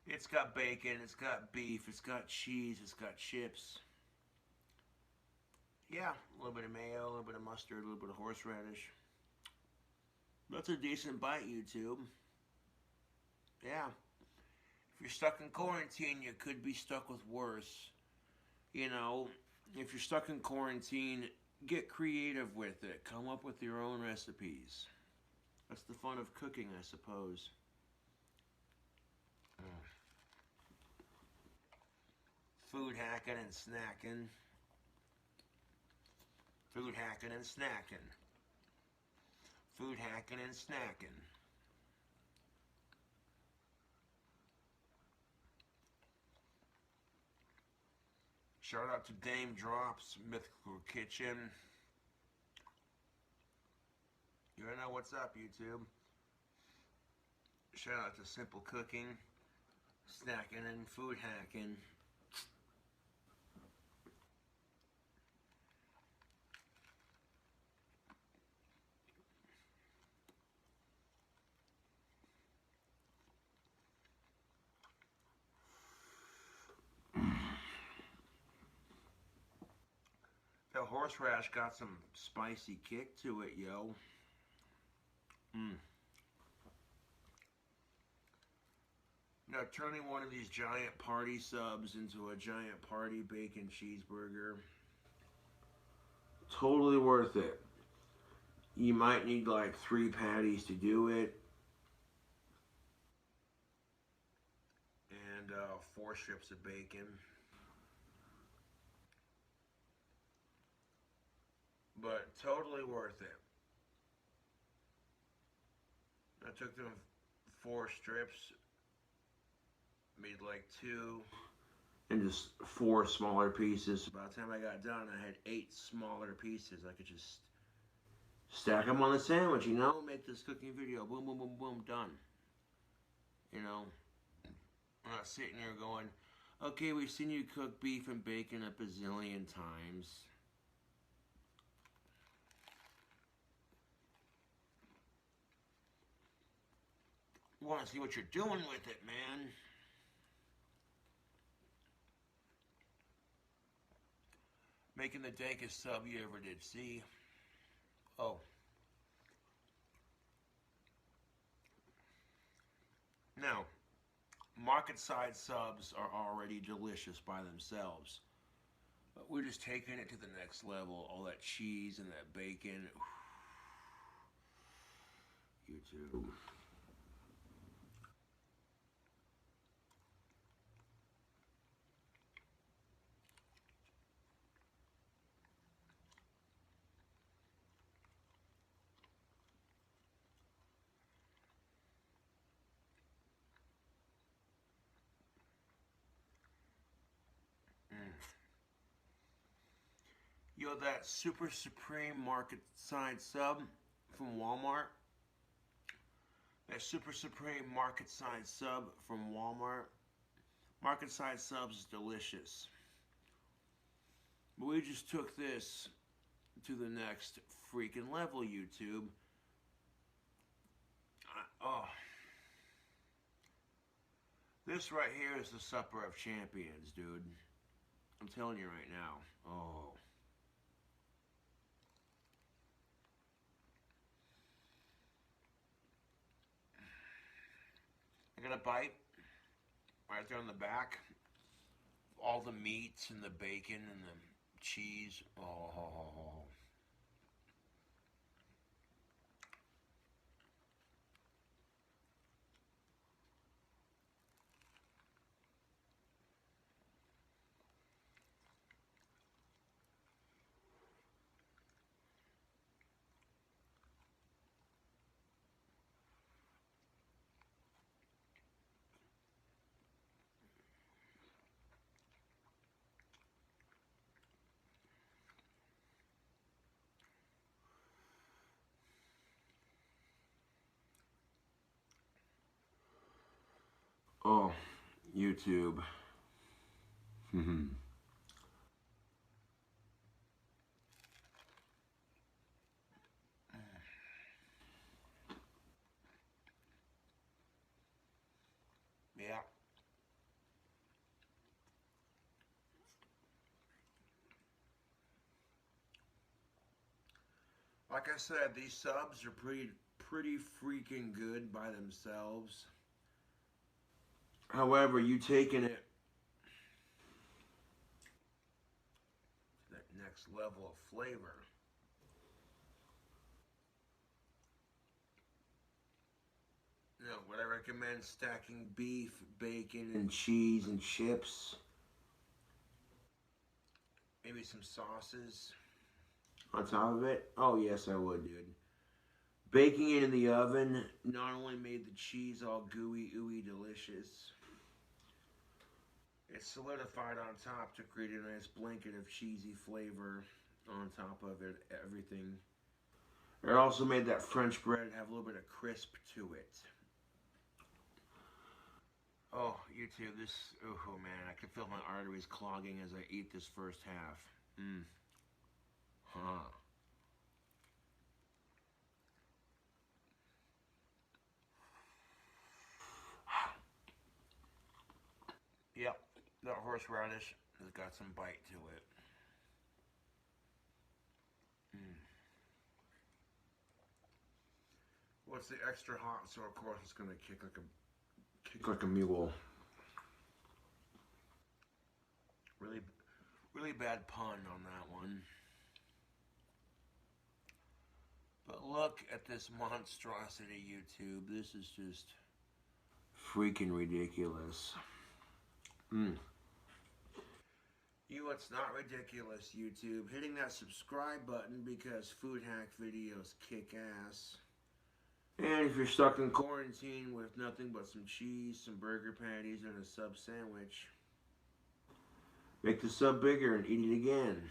it's got bacon, it's got beef, it's got cheese, it's got chips. Yeah, a little bit of mayo, a little bit of mustard, a little bit of horseradish. That's a decent bite, YouTube. Yeah. If you're stuck in quarantine, you could be stuck with worse. You know, if you're stuck in quarantine, get creative with it. Come up with your own recipes. That's the fun of cooking, I suppose. Food hacking and snacking. Food hacking and snacking. Food hacking and snacking. Shout out to Dame Drops, Mythical Kitchen. You don't know what's up, YouTube. Shout out to Simple Cooking, Snacking and Food Hacking. That horseradish got some spicy kick to it, yo. Now, turning one of these giant party subs into a giant party bacon cheeseburger, totally worth it. You might need like 3 patties to do it, and 4 strips of bacon. But totally worth it. I took them 4 strips, made like 2, and just 4 smaller pieces. By the time I got done, I had 8 smaller pieces. I could just stack them on the sandwich, you know, make this cooking video. Boom, boom, boom, boom, done. You know, I'm not sitting here going, okay, we've seen you cook beef and bacon a bazillion times. I want to see what you're doing with it, man. Making the dankest sub you ever did. See? Oh. Now, market side subs are already delicious by themselves. But we're just taking it to the next level. All that cheese and that bacon. YouTube. Yo, that Super Supreme market side sub from Walmart. That Super Supreme market side sub from Walmart. Market side subs is delicious. But we just took this to the next freaking level, YouTube. Oh. This right here is the supper of champions, dude. I'm telling you right now. Oh. I got a bite right there on the back. All the meats and the bacon and the cheese. Oh. Oh, YouTube. Yeah. Like I said, these subs are pretty freaking good by themselves. However, you taking it to that next level of flavor. You know, would I recommend stacking beef, bacon, and cheese and chips? Maybe some sauces on top of it? Oh, yes, I would, dude. Baking it in the oven not only made the cheese all gooey, ooey delicious, it solidified on top to create a nice blanket of cheesy flavor on top of it, everything. It also made that French bread have a little bit of crisp to it. Oh, YouTube, this, oh man, I can feel my arteries clogging as I eat this first half. Huh. Yep, that horseradish has got some bite to it. What's the extra hot? So of course it's gonna Kick like a mule. Really bad pun on that one. But look at this monstrosity, YouTube. This is just freaking ridiculous. You know what's not ridiculous, YouTube? Hitting that subscribe button because food hack videos kick ass. And if you're stuck in quarantine with nothing but some cheese, some burger patties, and a sub sandwich, make the sub bigger and eat it again.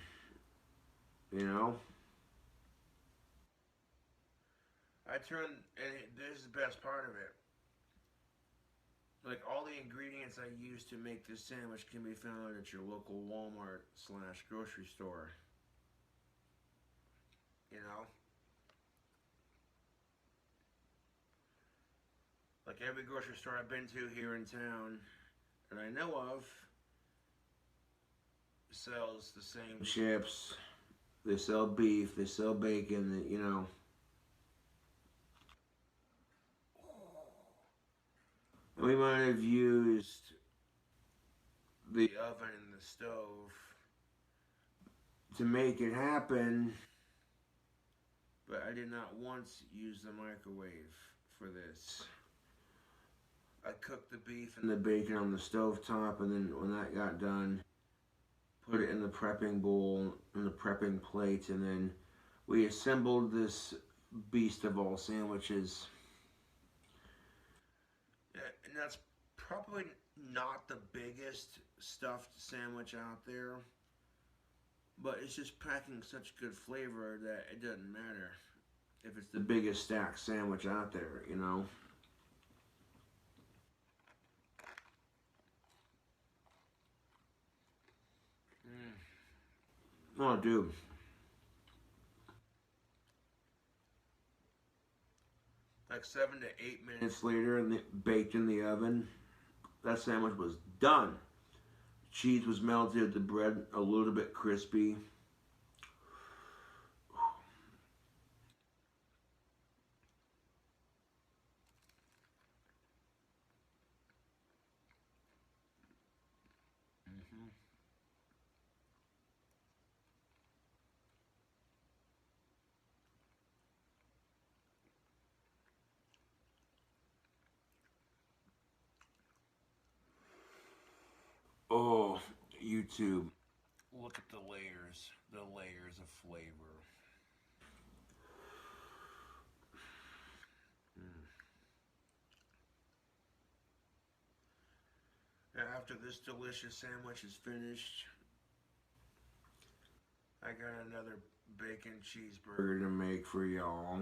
You know? and this is the best part of it. Like, all the ingredients I use to make this sandwich can be found at your local Walmart/grocery store. You know? Like, every grocery store I've been to here in town that I know of sells the same chips. They sell beef, they sell bacon, you know. We might have used the oven and the stove to make it happen, but I did not once use the microwave for this. I cooked the beef and the bacon on the stove top, and then when that got done, put it in the prepping bowl, in the prepping plate, and then we assembled this beast of all sandwiches. And that's probably not the biggest stuffed sandwich out there, but it's just packing such good flavor that it doesn't matter if it's the biggest stacked sandwich out there, you know? Oh, dude. Like 7 to 8 minutes later, and it baked in the oven. That sandwich was done. Cheese was melted, the bread a little bit crispy. Oh, YouTube. Look at the layers of flavor. After this delicious sandwich is finished, I got another bacon cheeseburger to make for y'all.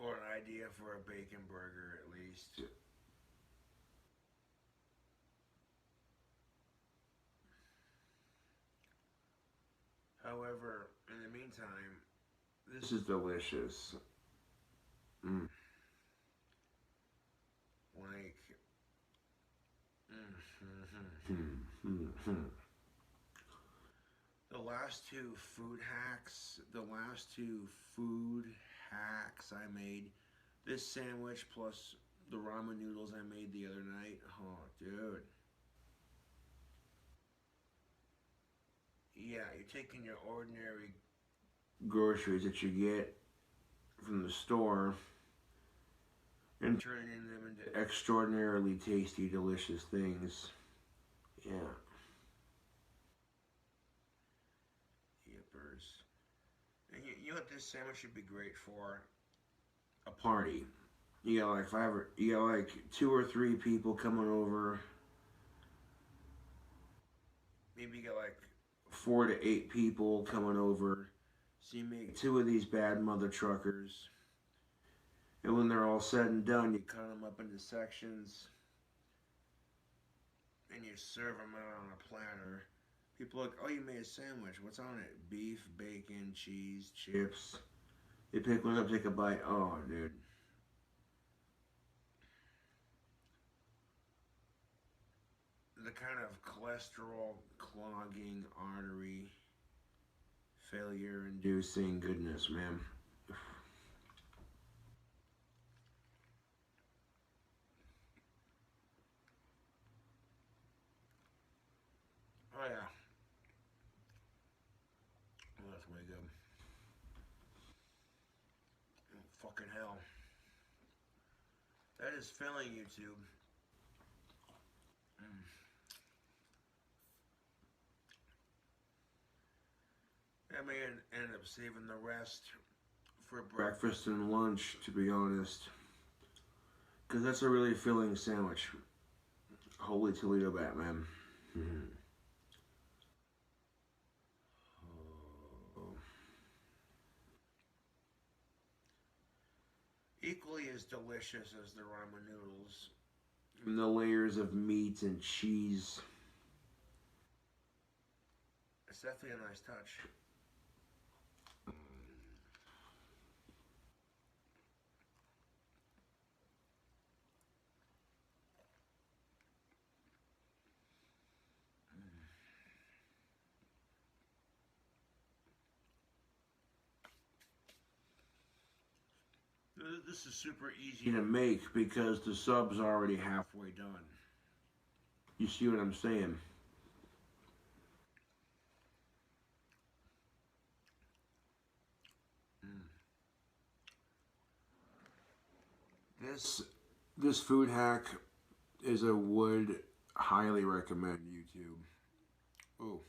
Or an idea for a bacon burger, at least. However, in the meantime, this is delicious. Like, the last two food hacks I made, this sandwich plus the ramen noodles I made the other night. Oh, dude. Yeah, you're taking your ordinary groceries that you get from the store and turning them into extraordinarily tasty, delicious things. Yeah. Yippers. And you know what this sandwich should be great for? A party. You got like 2 or 3 people coming over. Maybe you got like 4 to 8 people coming over. So you make 2 of these bad mother truckers. And when they're all said and done, you cut them up into sections. And you serve them out on a platter. People are like, oh, you made a sandwich. What's on it? Beef, bacon, cheese, chips. They pick one up, take a bite. Oh, dude. The kind of cholesterol clogging artery failure-inducing goodness, man. Oh yeah. Oh, that's way good. Oh, fucking hell. That is filling, YouTube. I may end up saving the rest for breakfast and lunch, to be honest. Because that's a really filling sandwich. Holy Toledo Batman. Oh. Equally as delicious as the ramen noodles. And the layers of meat and cheese. It's definitely a nice touch. This is super easy to make because the sub's already halfway done. You see what I'm saying? This food hack is a would highly recommend YouTube. Oh.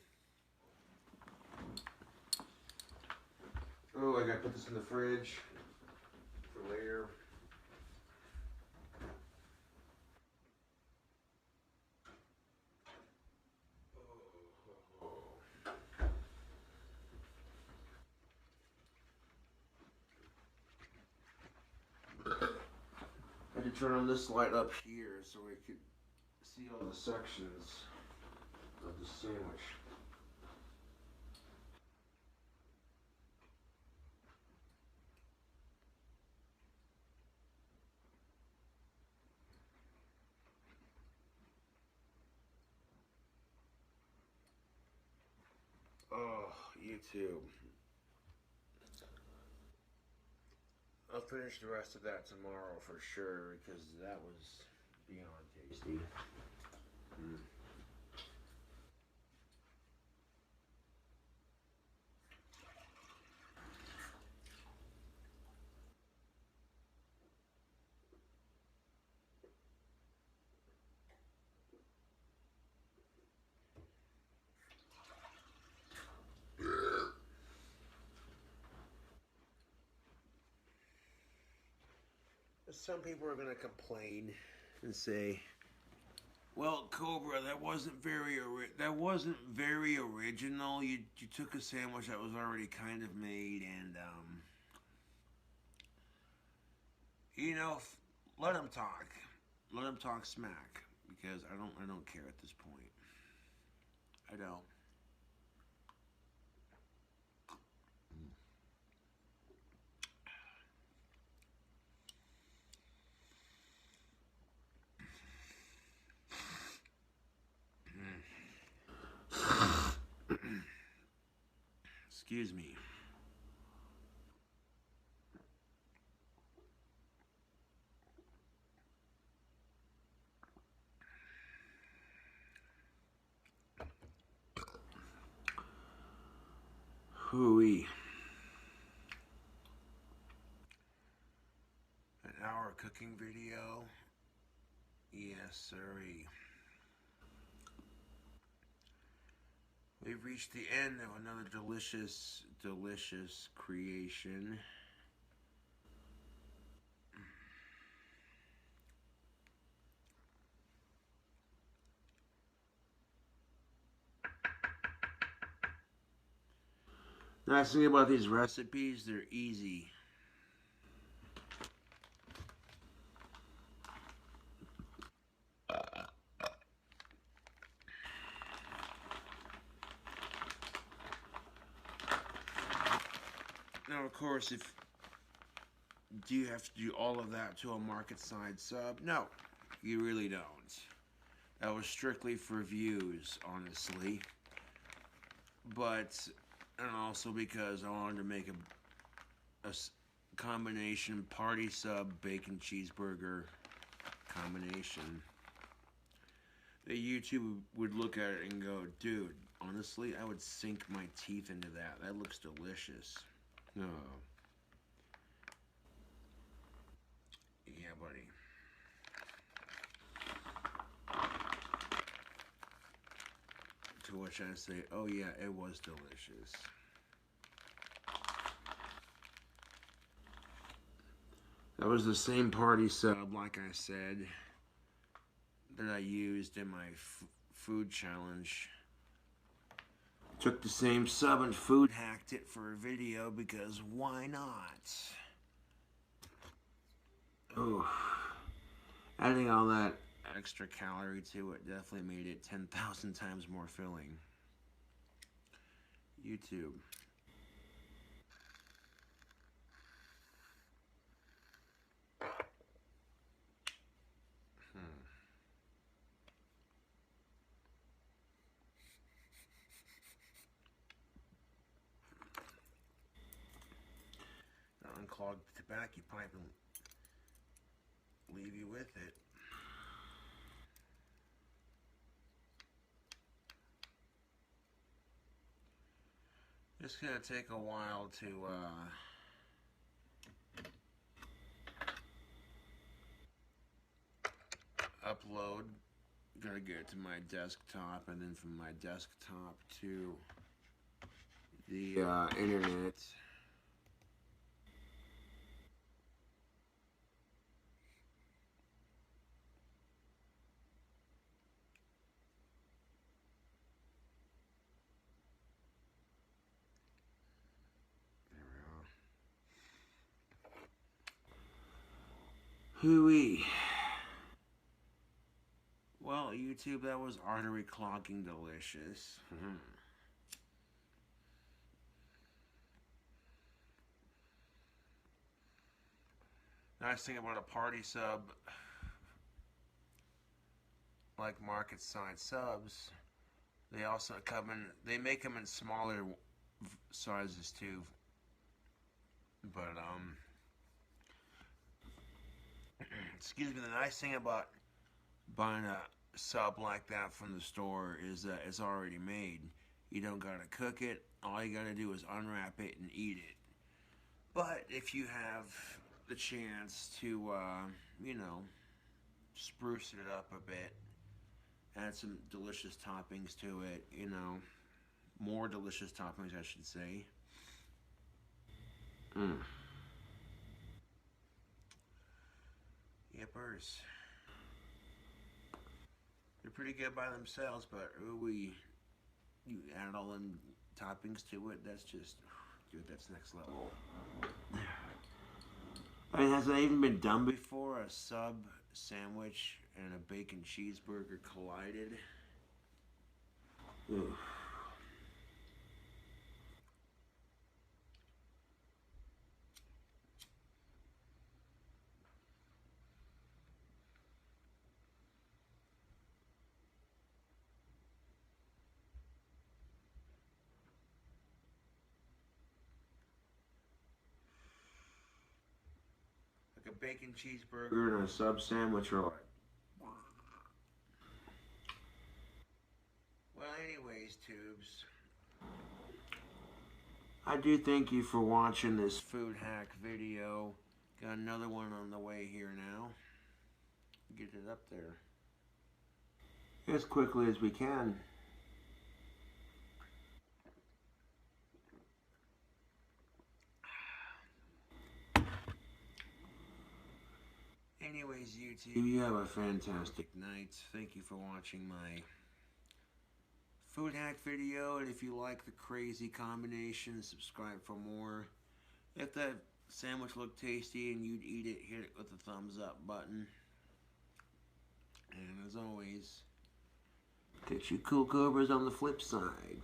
Oh, I gotta put this in the fridge for later. I had to turn on this light up here so we could see all the sections of the sandwich. Oh, YouTube. I'll finish the rest of that tomorrow for sure because that was beyond tasty. Some people are going to complain and say, "Well, Cobra, that wasn't very original. You took a sandwich that was already kind of made, and you know, let them talk. Let them talk smack because I don't care at this point. I don't." Excuse me. Hooey. An hour cooking video. Yes, sirree. We've reached the end of another delicious, delicious creation. Nice thing about these recipes, they're easy. Now, of course, do you have to do all of that to a market side sub? No, you really don't. That was strictly for views, honestly. But and also because I wanted to make a combination party sub bacon cheeseburger combination. The YouTube would look at it and go, dude, honestly, I would sink my teeth into that. That looks delicious. Oh. Yeah, buddy. To which I say, oh yeah, it was delicious. That was the same party sub, like I said, that I used in my food challenge. Took the same sub and food hacked it for a video because why not? Oh, adding all that extra calorie to it definitely made it 10,000 times more filling. YouTube. Unclog the tobacco pipe and leave you with it. It's gonna take a while to upload. Gotta get it to my desktop, and then from my desktop to the internet. Hooey. Well, YouTube, that was artery clogging delicious. Nice thing about a party sub, like market size subs, they also come in, they make them in smaller sizes too. But, excuse me, the nice thing about buying a sub like that from the store is that it's already made. You don't gotta cook it. All you gotta do is unwrap it and eat it. But if you have the chance to, you know, spruce it up a bit, add some delicious toppings to it, you know, more delicious toppings, I should say. Yippers. They're pretty good by themselves, but you add all them toppings to it, that's just, dude, that's next level. I mean, has that even been done before? A sub sandwich and a bacon cheeseburger collided? Ugh. Like a bacon cheeseburger and a sub sandwich are like, well, anyways, tubes, I do thank you for watching this food hack video. Got another one on the way here now. Get it up there as quickly as we can. Anyways, YouTube, you have a fantastic night. Thank you for watching my food hack video, and if you like the crazy combination, subscribe for more. If that sandwich looked tasty and you'd eat it, hit it with the thumbs up button. And as always, catch you cool cobras on the flip side.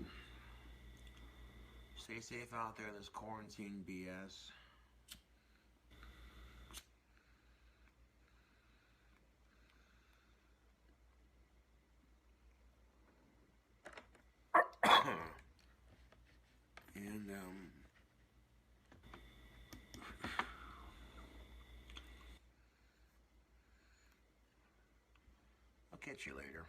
Stay safe out there in this quarantine BS. Yeah. And, I'll catch you later.